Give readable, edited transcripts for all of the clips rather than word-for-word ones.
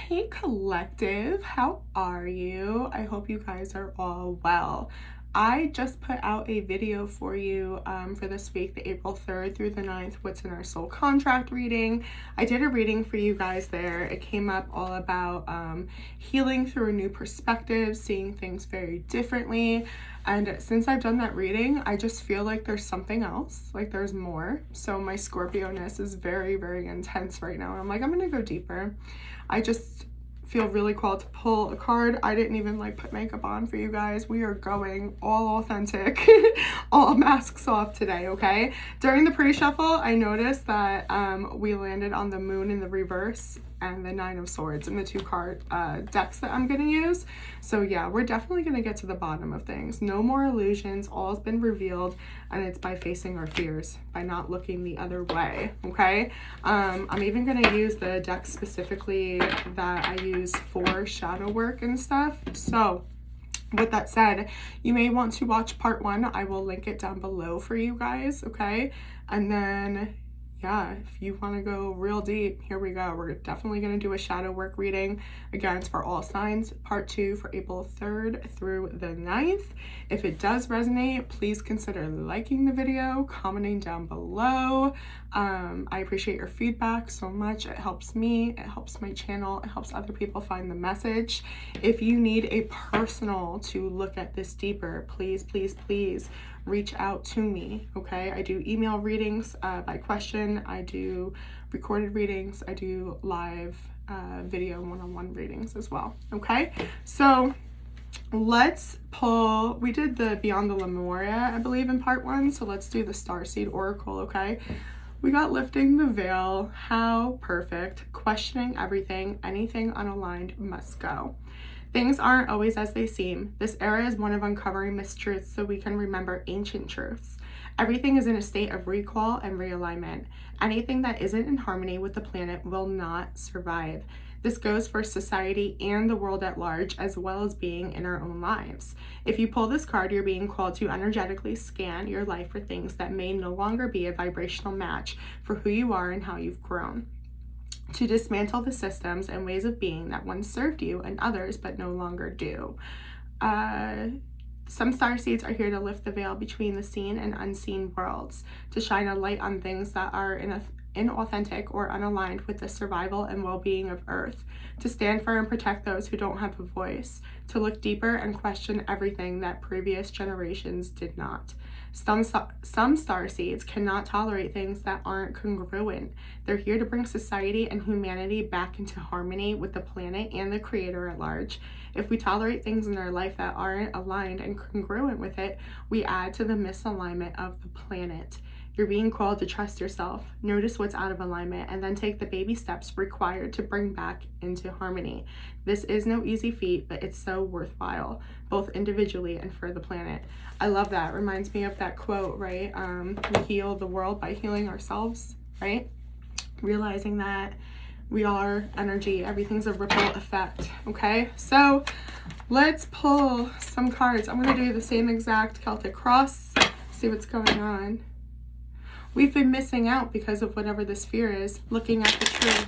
Hey collective, how are you? I hope you guys are all well. I just put out a video for you for this week, the April 3rd through the 9th, what's in our soul contract reading. I did a reading for you guys there. It came up all about healing through a new perspective, seeing things very differently. And since I've done that reading, I just feel like there's something else, like there's more. So my Scorpio-ness is very, very intense right now. And I'm like, I'm gonna go deeper. I just feel really called to pull a card. I didn't even like put makeup on for you guys. We are going all authentic, all masks off today, okay? During the pre-shuffle, I noticed that we landed on the moon in the reverse and the 9 of swords in the two card decks that I'm gonna use. So yeah, we're definitely gonna get to the bottom of things. No more illusions, all has been revealed, and it's by facing our fears, by not looking the other way, okay? I'm even gonna use the deck specifically that I use for shadow work and stuff. So with that said, you may want to watch part 1. I will link it down below for you guys, okay? And then yeah, if you want to go real deep, here we go. We're definitely going to do a shadow work reading. Again, it's for all signs. Part 2 for April 3rd through the 9th. If it does resonate, please consider liking the video, commenting down below. I appreciate your feedback so much. It helps me, it helps my channel, it helps other people find the message. If you need a personal to look at this deeper, please, please, please reach out to me, okay? I do email readings by question. I do recorded readings. I do live video one-on-one readings as well, okay? So let's pull, we did the Beyond the Lemuria, I believe, in part 1, so let's do the Starseed Oracle, okay? We got Lifting the Veil, how perfect, questioning everything, anything unaligned must go. Things aren't always as they seem. This era is one of uncovering mistruths so we can remember ancient truths. Everything is in a state of recall and realignment. Anything that isn't in harmony with the planet will not survive. This goes for society and the world at large, as well as being in our own lives. If you pull this card, you're being called to energetically scan your life for things that may no longer be a vibrational match for who you are and how you've grown. To dismantle the systems and ways of being that once served you and others but no longer do. Some starseeds are here to lift the veil between the seen and unseen worlds, to shine a light on things that are inauthentic or unaligned with the survival and well-being of Earth, to stand for and protect those who don't have a voice, to look deeper and question everything that previous generations did not. Some starseeds cannot tolerate things that aren't congruent. They're here to bring society and humanity back into harmony with the planet and the creator at large. If we tolerate things in our life that aren't aligned and congruent with it, we add to the misalignment of the planet. You're being called to trust yourself, notice what's out of alignment, and then take the baby steps required to bring back into harmony. This is no easy feat, but it's so worthwhile, both individually and for the planet. I love that. Reminds me of that quote, right? We heal the world by healing ourselves, right? Realizing that we are energy, everything's a ripple effect, okay? So let's pull some cards. I'm gonna do the same exact Celtic cross, see what's going on. We've been missing out because of whatever this fear is, looking at the truth.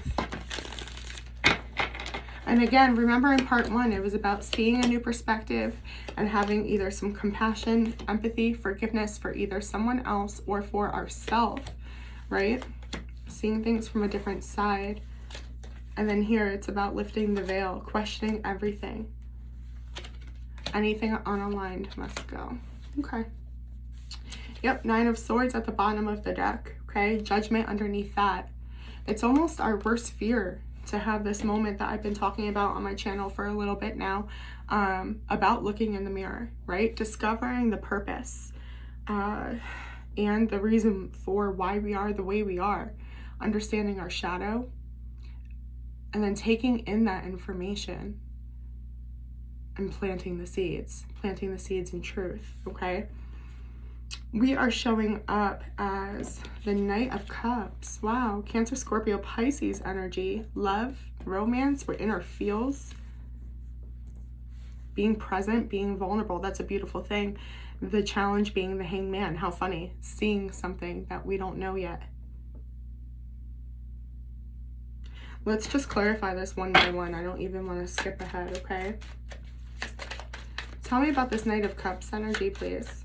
And again, remember in part 1, it was about seeing a new perspective and having either some compassion, empathy, forgiveness for either someone else or for ourselves, right? Seeing things from a different side. And then here, it's about lifting the veil, questioning everything. Anything unaligned must go. Okay. Yep, 9 of Swords at the bottom of the deck, okay? Judgment underneath that. It's almost our worst fear to have this moment that I've been talking about on my channel for a little bit now, about looking in the mirror, right? Discovering the purpose and the reason for why we are the way we are. Understanding our shadow, and then taking in that information and planting the seeds in truth, okay? We are showing up as the Knight of Cups. Wow, Cancer, Scorpio, Pisces energy. Love, romance, we're in our feels. Being present, being vulnerable, that's a beautiful thing. The challenge being the Hangman. How funny, seeing something that we don't know yet. Let's just clarify this one by one. I don't even want to skip ahead, okay? Tell me about this Knight of Cups energy, please.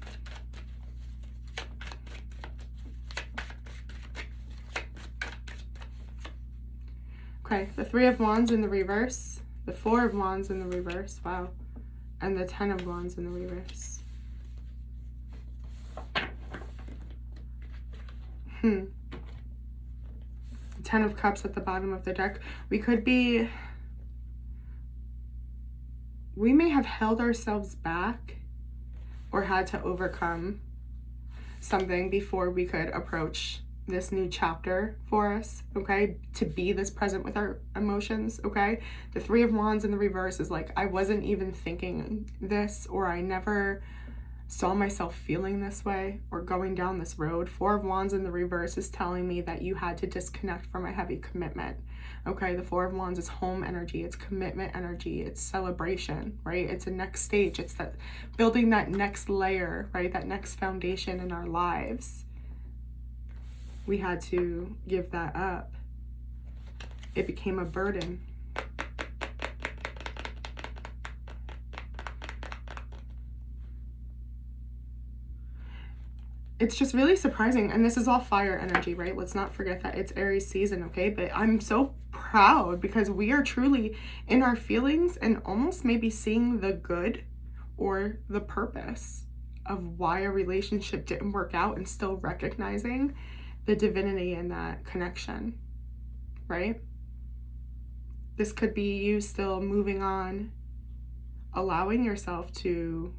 Okay, the Three of Wands in the reverse, the Four of Wands in the reverse, wow, and the Ten of Wands in the reverse. Ten of Cups at the bottom of the deck. We may have held ourselves back or had to overcome something before we could approach this new chapter for us, okay? To be this present with our emotions, okay? The Three of Wands in the reverse is like, I wasn't even thinking this, or I never saw myself feeling this way or going down this road. Four of Wands in the reverse is telling me that you had to disconnect from a heavy commitment, okay? The Four of Wands is home energy, it's commitment energy, it's celebration, right? It's a next stage, it's that building that next layer, right? That next foundation in our lives. We had to give that up. It became a burden. It's just really surprising. And this is all fire energy, right? Let's not forget that it's Aries season, okay? But I'm so proud because we are truly in our feelings and almost maybe seeing the good or the purpose of why a relationship didn't work out, and still recognizing the divinity in that connection, right? This could be you still moving on, allowing yourself to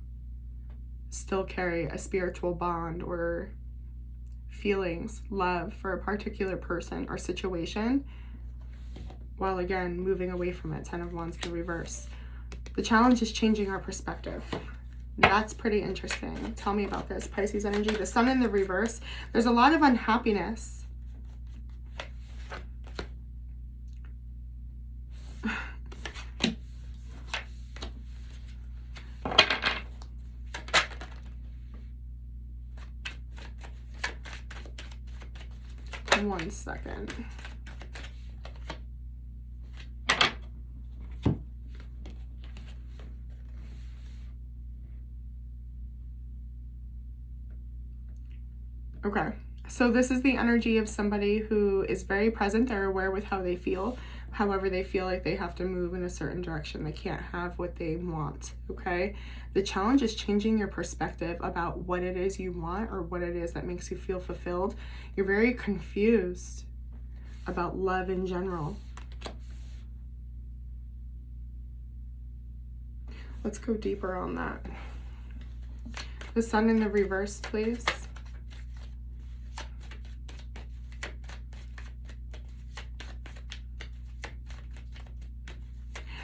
still carry a spiritual bond or feelings, love for a particular person or situation, while again moving away from it. Ten of Wands can reverse. The challenge is changing our perspective. That's pretty interesting. Tell me about this, Pisces energy. The Sun in the reverse. There's a lot of unhappiness. One second. Okay, so this is the energy of somebody who is very present. They're aware with how they feel. However, they feel like they have to move in a certain direction. They can't have what they want, okay? The challenge is changing your perspective about what it is you want or what it is that makes you feel fulfilled. You're very confused about love in general. Let's go deeper on that. The Sun in the reverse, please.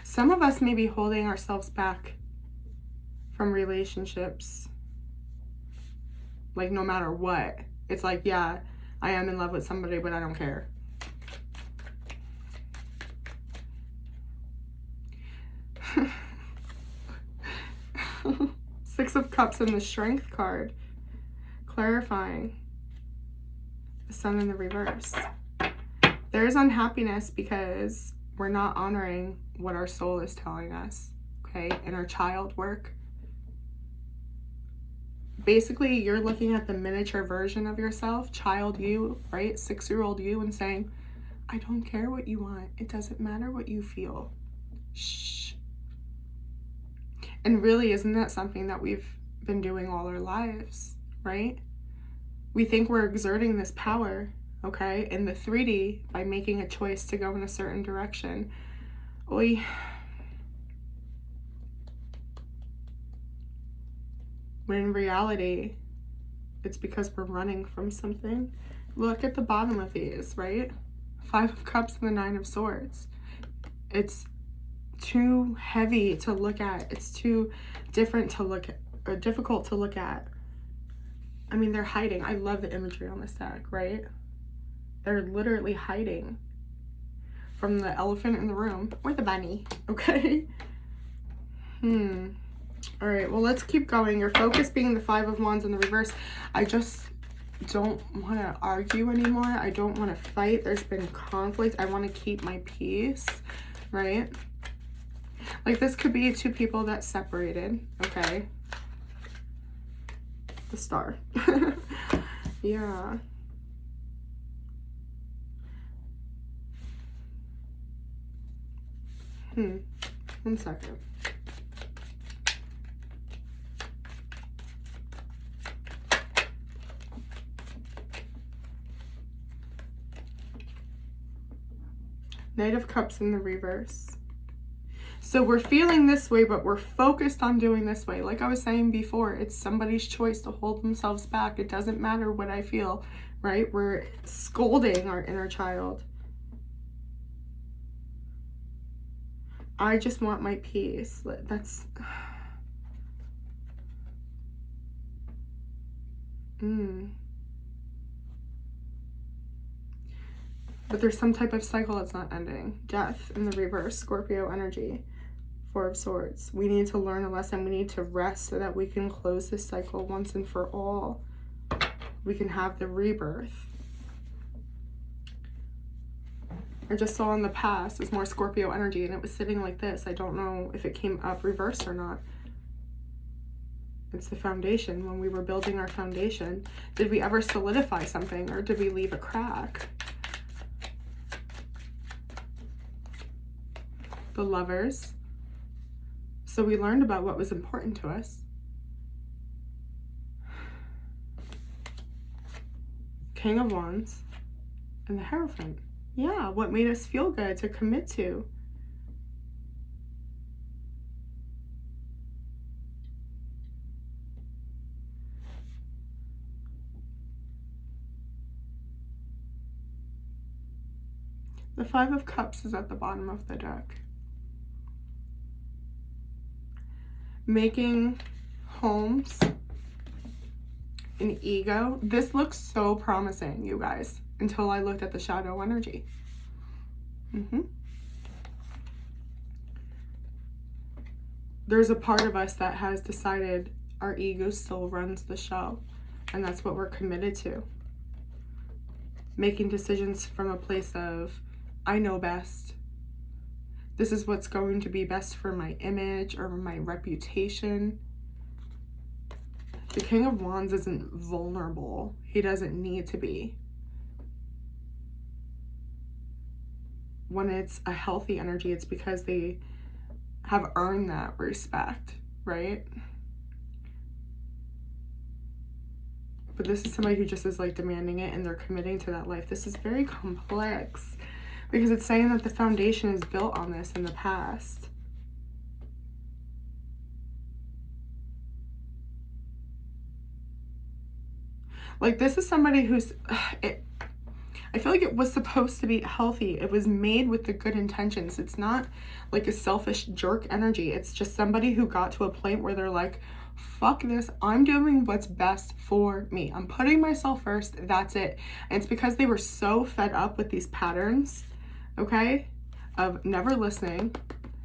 Some of us may be holding ourselves back from relationships. Like, no matter what. It's like, yeah, I am in love with somebody, but I don't care. Six of Cups and the Strength card. Clarifying. The Sun in the reverse. There's unhappiness because we're not honoring what our soul is telling us, okay? In our child work. Basically, you're looking at the miniature version of yourself, child you, right? 6-year-old you, and saying, I don't care what you want. It doesn't matter what you feel. Shh. And really, isn't that something that we've been doing all our lives, right? We think we're exerting this power, okay, in the 3D by making a choice to go in a certain direction. Oy. When in reality, it's because we're running from something. Look at the bottom of these, right? 5 of Cups and the 9 of Swords. It's too heavy to look at. It's too different to look at, or difficult to look at. I mean, they're hiding. I love the imagery on this deck, right? They're literally hiding from the elephant in the room, or the bunny, okay? All right, well, let's keep going. Your focus being the 5 of Wands in the reverse. I just don't want to argue anymore. I don't want to fight. There's been conflict. I want to keep my peace, right? Like this could be two people that separated, okay? The star. Yeah. One second. Knight of Cups in the reverse. So we're feeling this way, but we're focused on doing this way. Like I was saying before, it's somebody's choice to hold themselves back. It doesn't matter what I feel, right? We're scolding our inner child. I just want my peace. That's... But there's some type of cycle that's not ending. Death in the reverse, Scorpio energy. Four of Swords. We need to learn a lesson. We need to rest so that we can close this cycle once and for all. We can have the rebirth. I just saw in the past is more Scorpio energy, and it was sitting like this. I don't know if it came up reversed or not. It's the foundation. When we were building our foundation, did we ever solidify something, or did we leave a crack? The Lovers. So we learned about what was important to us. King of Wands and the Hierophant. Yeah, what made us feel good to commit to. The Five of Cups is at the bottom of the deck. Making homes an ego. This looks so promising, you guys, until I looked at the shadow energy. There's a part of us that has decided our ego still runs the show, and that's what we're committed to. Making decisions from a place of, I know best. This is what's going to be best for my image or my reputation. The King of Wands isn't vulnerable. He doesn't need to be. When it's a healthy energy, it's because they have earned that respect, right? But this is somebody who just is like demanding it, and they're committing to that life. This is very complex because it's saying that the foundation is built on this in the past. Like this is somebody who's, I feel like it was supposed to be healthy. It was made with the good intentions. It's not like a selfish jerk energy. It's just somebody who got to a point where they're like, fuck this, I'm doing what's best for me. I'm putting myself first, that's it. And it's because they were so fed up with these patterns, okay, of never listening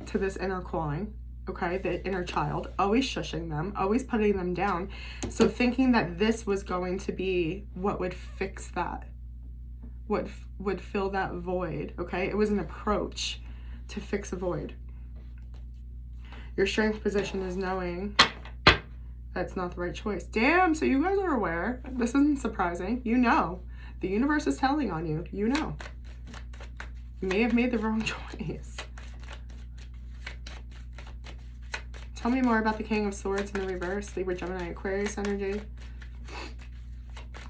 to this inner calling, okay, the inner child, always shushing them, always putting them down. So thinking that this was going to be what would fix that, what would fill that void, okay? It was an approach to fix a void. Your strength position is knowing that's not the right choice. Damn, so you guys are aware. This isn't surprising. You know. The universe is telling on you. You know. You may have made the wrong choice. Tell me more about the King of Swords in the reverse. Libra, Gemini, Aquarius energy.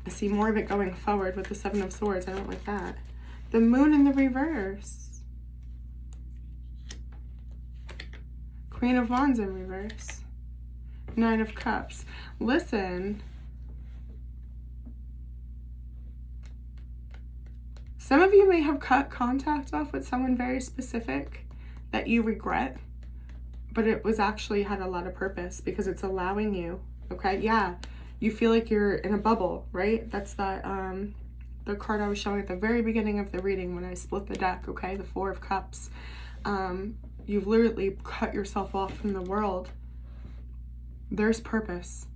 I see more of it going forward with the Seven of Swords. I don't like that. The Moon in the reverse. Queen of Wands in reverse. Nine of Cups. Listen. Some of you may have cut contact off with someone very specific that you regret, but it was actually had a lot of purpose because it's allowing you, okay? Yeah. You feel like you're in a bubble, right? That's that, the card I was showing at the very beginning of the reading when I split the deck, okay? The Four of Cups. You've literally cut yourself off from the world. There's purpose.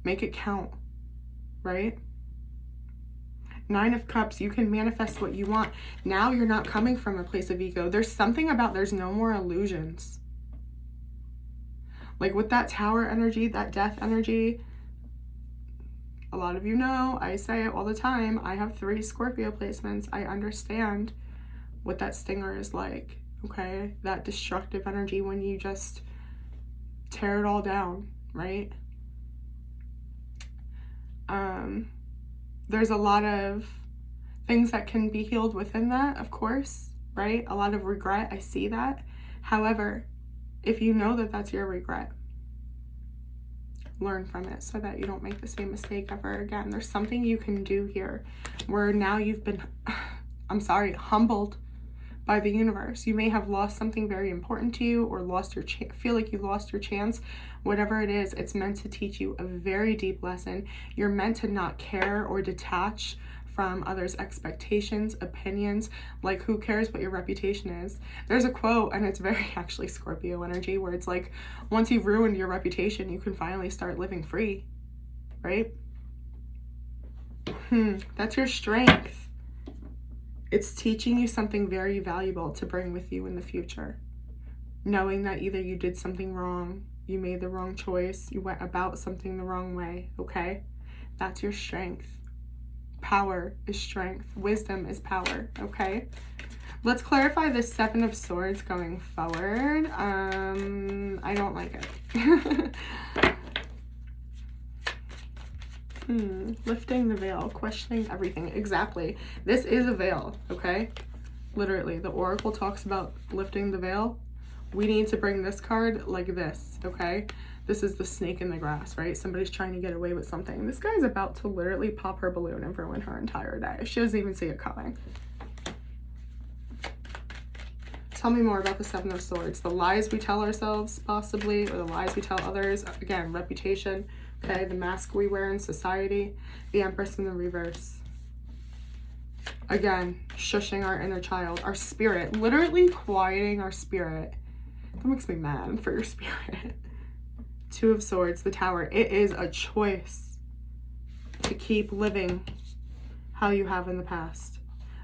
Make it count, right? Nine of Cups, you can manifest what you want. Now you're not coming from a place of ego. There's something about there's no more illusions. Like with that Tower energy, that Death energy, a lot of you know, I say it all the time, I have 3 Scorpio placements. I understand what that stinger is like, okay? That destructive energy when you just tear it all down, right? There's a lot of things that can be healed within that, of course, right? A lot of regret, I see that. However, if you know that that's your regret, learn from it so that you don't make the same mistake ever again. There's something you can do here where now you've been, I'm sorry, humbled by the universe. You may have lost something very important to you, or lost your feel like you lost your chance. Whatever it is, it's meant to teach you a very deep lesson. You're meant to not care or detach from others' expectations, opinions. Like, who cares what your reputation is? There's a quote, and it's very actually Scorpio energy, where it's like, once you've ruined your reputation, you can finally start living free, right? That's your strength. It's teaching you something very valuable to bring with you in the future. Knowing that either you did something wrong, you made the wrong choice, you went about something the wrong way, okay? That's your strength. Power is strength. Wisdom is power, okay? Let's clarify the 7 of Swords going forward. I don't like it. Lifting the veil, questioning everything. Exactly. This is a veil, okay? Literally, the Oracle talks about lifting the veil. We need to bring this card like this, okay? This is the snake in the grass, right? Somebody's trying to get away with something. This guy's about to literally pop her balloon and ruin her entire day. She doesn't even see it coming. Tell me more about the 7 of Swords. The lies we tell ourselves, possibly, or the lies we tell others. Again, reputation. Okay, the mask we wear in society, the Empress in the reverse. Again, shushing our inner child, our spirit, literally quieting our spirit. That makes me mad for your spirit. 2 of Swords, the Tower. It is a choice to keep living how you have in the past.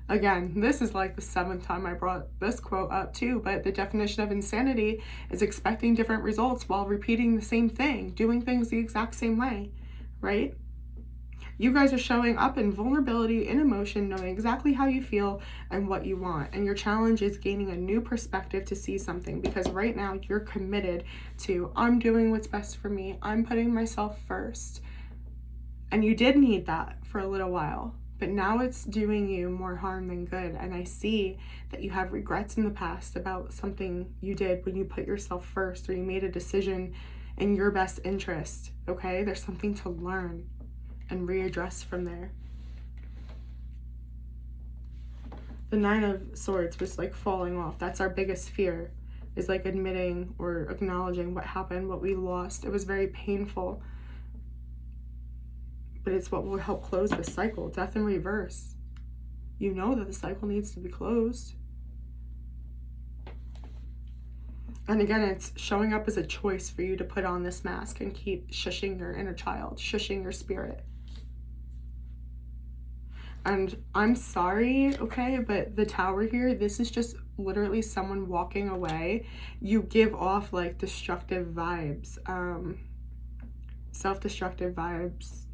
Again, this is like the 7th time I brought this quote up too, but the definition of insanity is expecting different results while repeating the same thing, doing things the exact same way, right? You guys are showing up in vulnerability, in emotion, knowing exactly how you feel and what you want. And your challenge is gaining a new perspective to see something, because right now you're committed to, I'm doing what's best for me. I'm putting myself first. And you did need that for a little while. But now it's doing you more harm than good. And I see that you have regrets in the past about something you did when you put yourself first, or you made a decision in your best interest, okay? There's something to learn and readdress from there. The 9 of Swords was like falling off. That's our biggest fear, is like admitting or acknowledging what happened, what we lost. It was very painful. But it's what will help close the cycle. Death in reverse. You know that the cycle needs to be closed. And again, it's showing up as a choice for you to put on this mask and keep shushing your inner child, shushing your spirit. And I'm sorry, okay, but the Tower here, this is just literally someone walking away. You give off like destructive vibes, self-destructive vibes.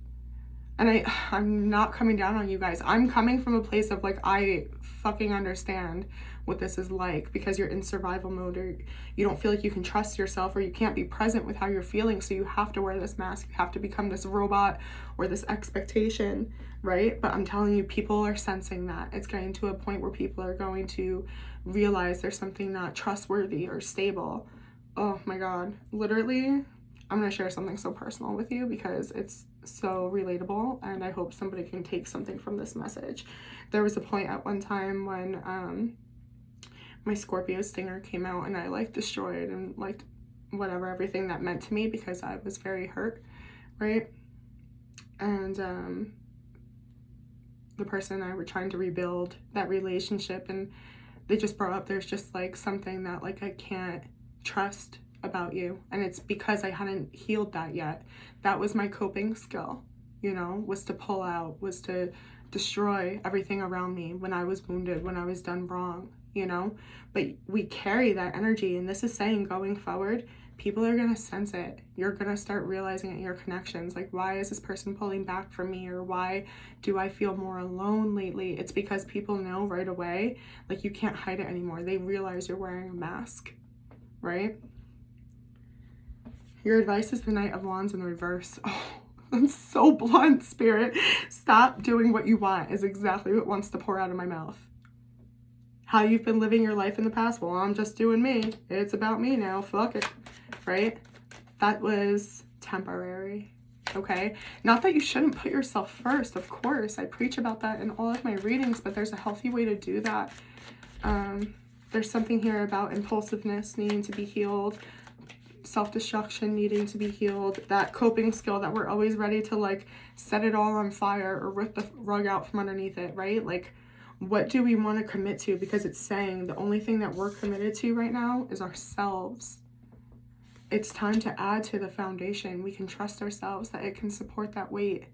And I'm not coming down on you guys. I'm coming from a place of like, I fucking understand what this is like, because you're in survival mode, or you don't feel like you can trust yourself, or you can't be present with how you're feeling. So you have to wear this mask. You have to become this robot or this expectation, right? But I'm telling you, people are sensing that. It's getting to a point where people are going to realize there's something not trustworthy or stable. Oh my God. Literally, I'm going to share something so personal with you because it's so relatable, and I hope somebody can take something from this message. There was a point at one time when my Scorpio stinger came out, and I like destroyed and like whatever, everything that meant to me, because I was very hurt, right? And the person and I were trying to rebuild that relationship, and they just brought up, there's just like something that like I can't trust about you, and it's because I hadn't healed that yet. That was my coping skill, you know, was to pull out, was to destroy everything around me when I was wounded, when I was done wrong, you know? But we carry that energy, and this is saying going forward, people are going to sense it. You're going to start realizing it in your connections. Like, why is this person pulling back from me? Or why do I feel more alone lately? It's because people know right away, like, you can't hide it anymore. They realize you're wearing a mask, right? Your advice is the Knight of Wands in the reverse. Oh, I'm so blunt, Spirit. Stop doing what you want is exactly what wants to pour out of my mouth. How you've been living your life in the past. Well, I'm just doing me. It's about me now. Fuck it. Right? That was temporary. Okay? Not that you shouldn't put yourself first. Of course. I preach about that in all of my readings, but there's a healthy way to do that. There's something here about impulsiveness needing to be healed. Self-destruction needing to be healed, that coping skill that we're always ready to like set it all on fire or rip the rug out from underneath it, right? Like, what do we want to commit to? Because it's saying the only thing that we're committed to right now is ourselves. It's time to add to the foundation. We can trust ourselves that it can support that weight.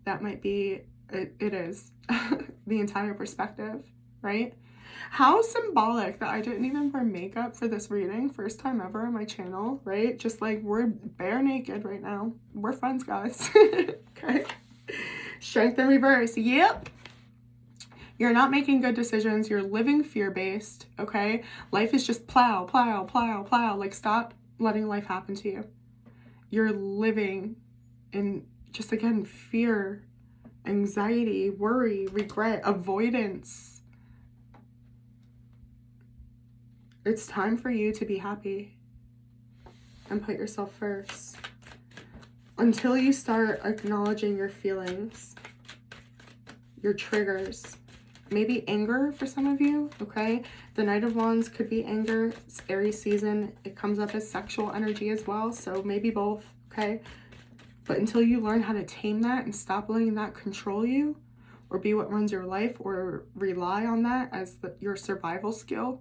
That might be, it is the entire perspective, right? How symbolic that I didn't even wear makeup for this reading. First time ever on my channel, right? Just like, we're bare naked right now. We're friends, guys. Okay. Strength in reverse. Yep. You're not making good decisions. You're living fear-based, okay? Life is just plow, plow, plow, plow. Like, stop letting life happen to you. You're living in just, again, fear, anxiety, worry, regret, avoidance. It's time for you to be happy and put yourself first. Until you start acknowledging your feelings, your triggers, maybe anger for some of you, okay? The Knight of Wands could be anger. It's Aries season. It comes up as sexual energy as well, so maybe both, okay? But until you learn how to tame that and stop letting that control you or be what runs your life or rely on that as your survival skill,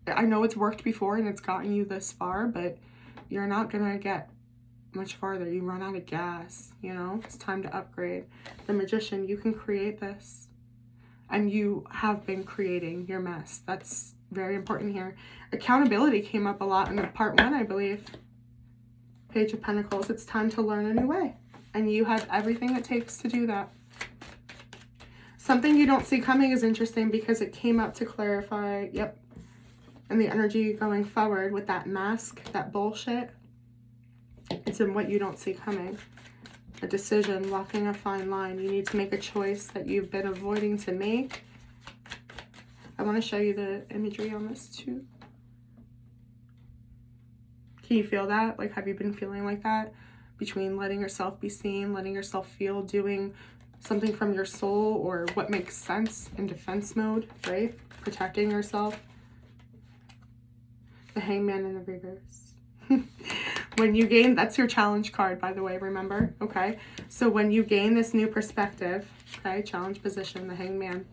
I know it's worked before and it's gotten you this far, but you're not gonna get much farther. You run out of gas, you know? It's time to upgrade. The Magician, you can create this. And you have been creating your mess. That's very important here. Accountability came up a lot in part 1, I believe. Page of Pentacles. It's time to learn a new way. And you have everything it takes to do that. Something you don't see coming is interesting because it came up to clarify, yep, and the energy going forward with that mask, that bullshit. It's in what you don't see coming. A decision, walking a fine line. You need to make a choice that you've been avoiding to make. I want to show you the imagery on this too. Can you feel that? Like, have you been feeling like that? Between letting yourself be seen, letting yourself feel, doing something from your soul or what makes sense in defense mode, right? Protecting yourself. The Hangman in the reverse. When you gain, that's your challenge card, by the way, remember? Okay. So when you gain this new perspective, okay, challenge position, the Hangman,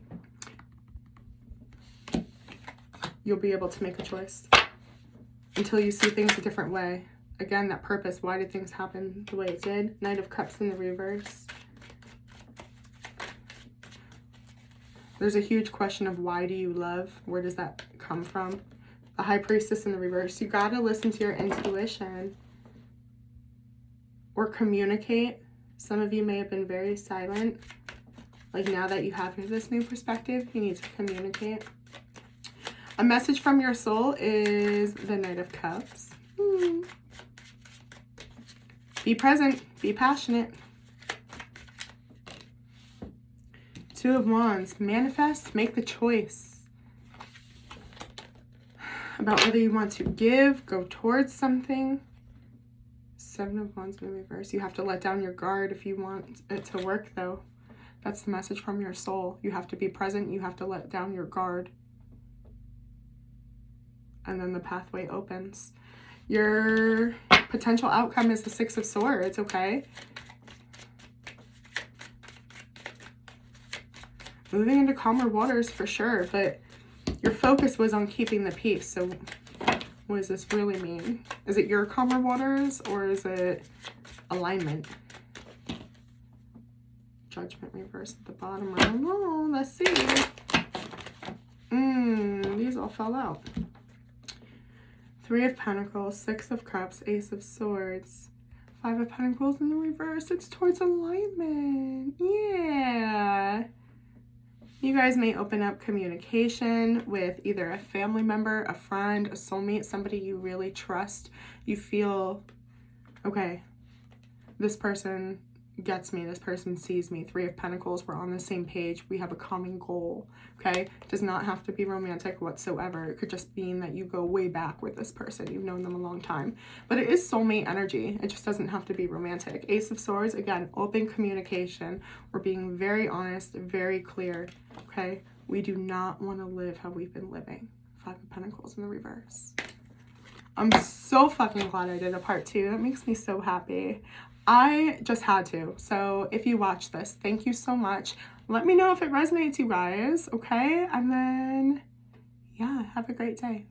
you'll be able to make a choice until you see things a different way. Again, that purpose. Why did things happen the way it did? Knight of Cups in the reverse. There's a huge question of why do you love? Where does that come from? The High Priestess in the reverse. You got to listen to your intuition or communicate. Some of you may have been very silent. Like, now that you have this new perspective, you need to communicate. A message from your soul is the Knight of Cups. Be present. Be passionate. Two of Wands. Manifest. Make the choice about whether you want to give, go towards something. Seven of Wands in reverse. You have to let down your guard if you want it to work, though. That's the message from your soul. You have to be present. You have to let down your guard. And then the pathway opens. Your potential outcome is the Six of Swords, okay? Moving into calmer waters for sure, but your focus was on keeping the peace. So what does this really mean? Is it your calmer waters or is it alignment? Judgment reverse at the bottom. I don't know. Let's see. These all fell out. Three of Pentacles, Six of Cups, Ace of Swords, Five of Pentacles in the reverse. It's towards alignment. Yeah. You guys may open up communication with either a family member, a friend, a soulmate, somebody you really trust. You feel, okay, this person gets me, this person sees me. Three of Pentacles, we're on the same page, we have a common goal, okay? Does not have to be romantic whatsoever. It could just mean that you go way back with this person, you've known them a long time, but it is soulmate energy. It just doesn't have to be romantic. Ace of Swords, again, open communication. We're being very honest, very clear, okay? We do not want to live how we've been living. Five of Pentacles in the reverse. I'm so fucking glad I did a part 2. That makes me so happy. I just had to. So if you watch this, thank you so much. Let me know if it resonates, you guys, okay? And then, yeah, have a great day.